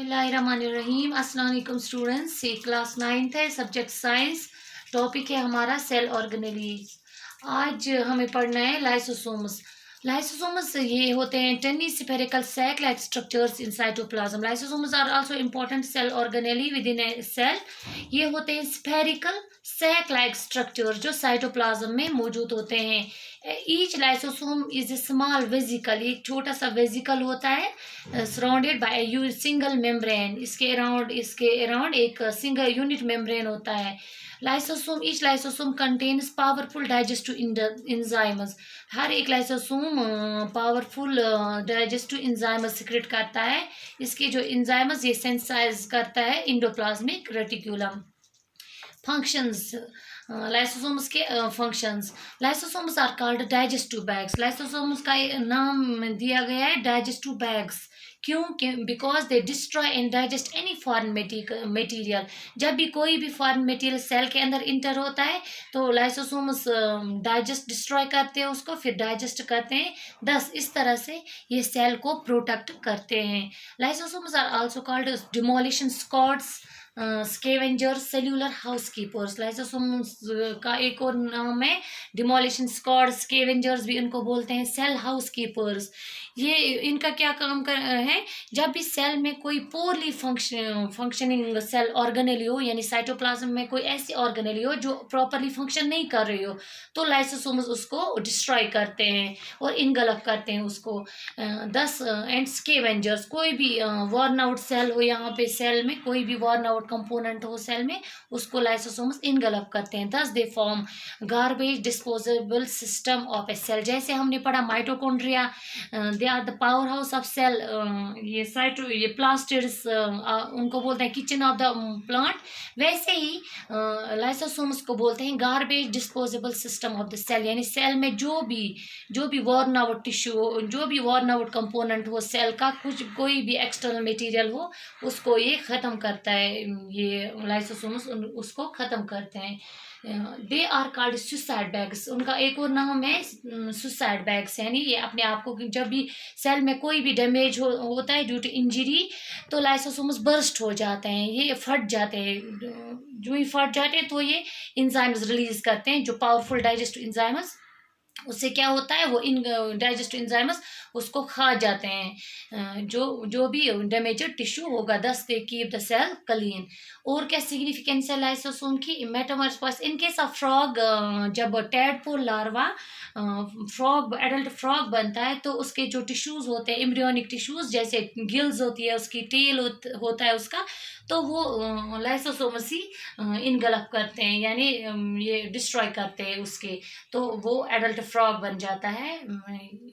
बिस्मिल्लाहिर्रहमानिर्रहीम। अस्सलाम वालेकुम स्टूडेंट्स। ये क्लास 9th है, सब्जेक्ट साइंस। टॉपिक है हमारा सेल ऑर्गेनेलीज। आज हमें पढ़ना है लाइसोसोम्स। लाइसोसोम्स ये होते हैं tiny spherical sac like structures in cytoplasm. Lysosomes are also important cell organelle within a cell. ये होते हैं स्फेरिकल सैक लाइक स्ट्रक्चर जो साइटोप्लाज्म में मौजूद होते हैं। Each lysosome is a small vesicle, एक छोटा सा वेजिकल होता है surrounded by you single membrane. इसके अराउंड एक सिंगल यूनिट मेम्ब्रेन होता है। Lysosome each lysosome contains powerful digestive enzymes. हर एक lysosome powerful digestive enzymes secrete करता है। इसके जो इंजाइम्स ये सेंसाइज करता है इंडोप्लाज्मिक रेटिकुलम। फंक्शंस लाइसोसोम्स के functions. Lysosomes are called digestive bags. Lysosomes का नाम दिया गया है डाइजेस्टिव बैग्स। क्यों? Because they destroy and digest any foreign material. जब भी कोई भी फॉरेन मटेरियल सेल के अंदर इंटर होता है तो लाइसोसोम्स डिस्ट्रॉय करते हैं उसको, फिर डाइजेस्ट करते हैं। थस इस तरह से ये सेल को प्रोटेक्ट करते हैं। Lysosomes are also called demolition squads, scavengers, cellular housekeepers. Lysosomes का एक और नाम है डिमोलिशन स्क्वाड, स्केवेंजर्स भी इनको बोलते हैं, सेल हाउसकीपर्स। ये इनका क्या काम है? जब भी सेल में कोई पोरली फंक्शनिंग सेल ऑर्गेनेली हो, यानी साइटोप्लाज्म में कोई ऐसी ऑर्गेनेली हो जो प्रॉपरली फंक्शन नहीं कर रही हो, तो लाइसोसोम्स उसको डिस्ट्रॉय करते हैं और इनगल्फ करते हैं उसको। दस एंड स्केवेंजर्स, कोई भी वॉर्न आउट सेल हो, यहाँ पे सेल में कोई भी वॉर्न आउट कंपोनेंट हो सेल में, उसको लाइसोसोम्स इनगल्फ करते हैं। Thus they form garbage disposable system of a cell. जैसे हमने पढ़ा mitochondria they are the powerhouse of cell. ये प्लास्टिड्स उनको बोलते हैं किचन ऑफ द प्लांट। वैसे ही लाइसोसोम्स को बोलते हैं garbage disposable system of the cell, यानी सेल में जो भी वॉर्न आउट टिश्यू, जो भी वॉर्न आउट कंपोनेंट हो सेल का, कोई भी एक्सटर्नल मटेरियल हो, उसको ये ख़त्म करता है। ये लाइसोसोम्स उसको ख़त्म करते हैं। They are called suicide bags. उनका एक और नाम है सुसाइड बैग्स, यानी ये अपने आप को, जब भी सेल में कोई भी डैमेज होता है ड्यू टू इंजरी, तो लाइसोसोम्स बर्स्ट हो जाते हैं, ये फट जाते हैं। जो ही फट जाते हैं तो ये इंजाइम्स रिलीज करते हैं, जो पावरफुल डाइजेस्टिव इंजाइम्स। उससे क्या होता है, वो इन डाइजेस्टिव इंजाइम्स उसको खा जाते हैं जो भी डैमेजेड टिश्यू होगा। Thus they keep the cell clean. और क्या सिग्निफिकेंस है लाइसोसोम की? Metamorphosis in case of frog, जब टैडपोल लार्वा एडल्ट फ्रॉग बनता है तो उसके जो टिश्यूज होते हैं, एम्ब्रियोनिक टिश्यूज, जैसे गिल्स होती है उसकी, टेल होता है उसका, तो वो लाइसोसोम्स ही इनगल्फ करते हैं, यानी ये डिस्ट्रॉय करते हैं उसके, तो वो एडल्ट फ्रॉग बन जाता है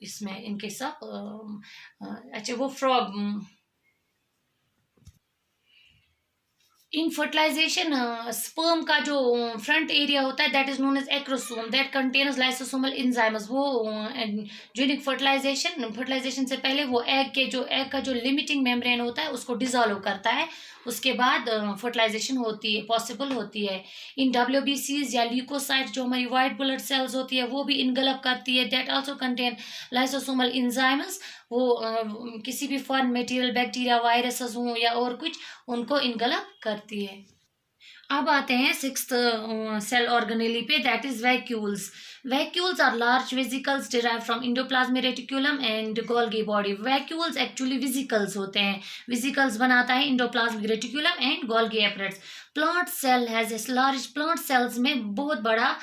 इसमें इनके सब। अच्छा, वो फ्रॉग इन फर्टिलाइजेशन स्पर्म का जो फ्रंट एरिया होता है that is known as acrosome that contains lysosomal enzymes. वो ड्यूरिंग फर्टिलाइजेशन से पहले वो एग का जो लिमिटिंग मेम्ब्रेन होता है उसको डिजोल्व करता है। उसके बाद फर्टिलाइजेशन पॉसिबल होती है। इन WBCs या ल्यूकोसाइट्स, जो हमारी वाइट ब्लड सेल्स होती है, वो भी इनगल्फ करती है। That also contain lysosomal enzymes. वो किसी भी फॉरेन मटेरियल, बैक्टीरिया, वायरसेस हों या और कुछ, उनको इनगल्फ करती है। अब आते हैं सिक्स्थ सेल ऑर्गेनेली पे, that is vacuoles. Vacuoles are large vesicles derive from endoplasmic reticulum and Golgi body. Vacuoles actually vesicles होते हैं, वेसिकल्स बनाता है endoplasmic reticulum and Golgi apparatus. Plant cell has a large, plant cells में बहुत बड़ा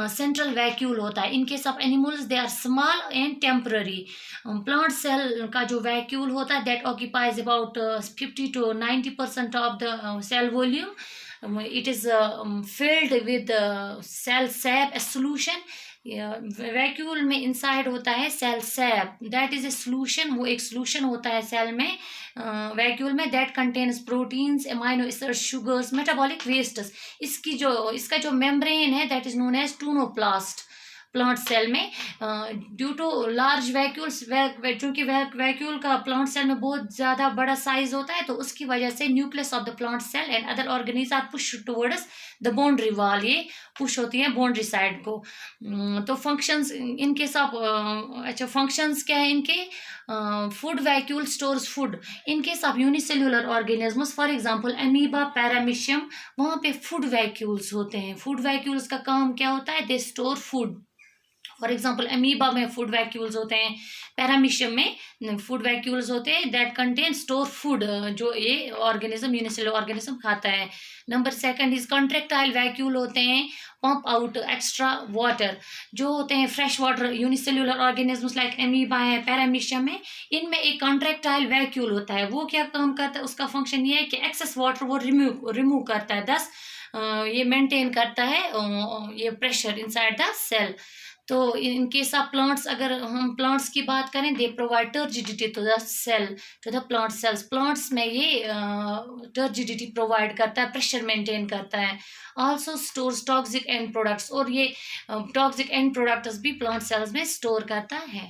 central vacuole होता है। In case of animals they are small and temporary. Plant cell का जो वैक्यूल होता है that occupies about 50 to 90% of the cell volume. It is filled with cell sap, a solution. Vacuole में inside होता है cell sap, that is a solution. वो एक solution होता है सेल में, वैक्यूल में, that contains proteins, amino acids, sugars, metabolic wastes. इसका जो मेम्ब्रेन है that is known as tonoplast. Plant cell में ड्यू टू लार्ज वैक्यूल्स, चूंकि वैक्यूल का प्लांट सेल में बहुत ज़्यादा बड़ा साइज होता है, तो उसकी वजह से nucleus of the plant cell and other organism are push towards the boundary wall. ये पुश होती है बाउंड्री साइड को। तो फंक्शंस इनके सब, अच्छा फंक्शंस क्या है इनके? Food vacuole stores food in case of unicellular organisms, for example amoeba, paramecium, वहाँ पे फूड वैक्यूल्स होते हैं। फूड वैक्यूल्स का काम क्या होता है? They store food. For example amoeba में फूड वैक्यूल्स होते हैं, पैरामीशियम में फूड वैक्यूल्स होते हैं दैट कंटेन स्टोर फूड, जो ये ऑर्गेनिज्म यूनिसेलुलर ऑर्गेनिज्म खाता है। Number second is contractile vacuole होते हैं, पंप आउट एक्स्ट्रा वाटर, जो होते हैं fresh water unicellular organisms like amoeba है, पैरामीशियम है, इनमें एक कॉन्ट्रेक्टाइल वैक्यूल होता है। वो क्या काम करता है? उसका फंक्शन ये है कि एक्सेस वाटर वो रिमूव करता है, दस ये मेंटेन करता है ये प्रेशर इनसाइड द सेल। तो इन केस ऑफ प्लांट्स, अगर हम प्लांट्स की बात करें, they provide turgidity to the cell, to the plant cells. Plants में ये टर्जिडिटी प्रोवाइड करता है, प्रेशर मेंटेन करता है। Also stores toxic and products, और ये टॉक्सिक एंड प्रोडक्ट्स भी प्लांट सेल्स में स्टोर करता है।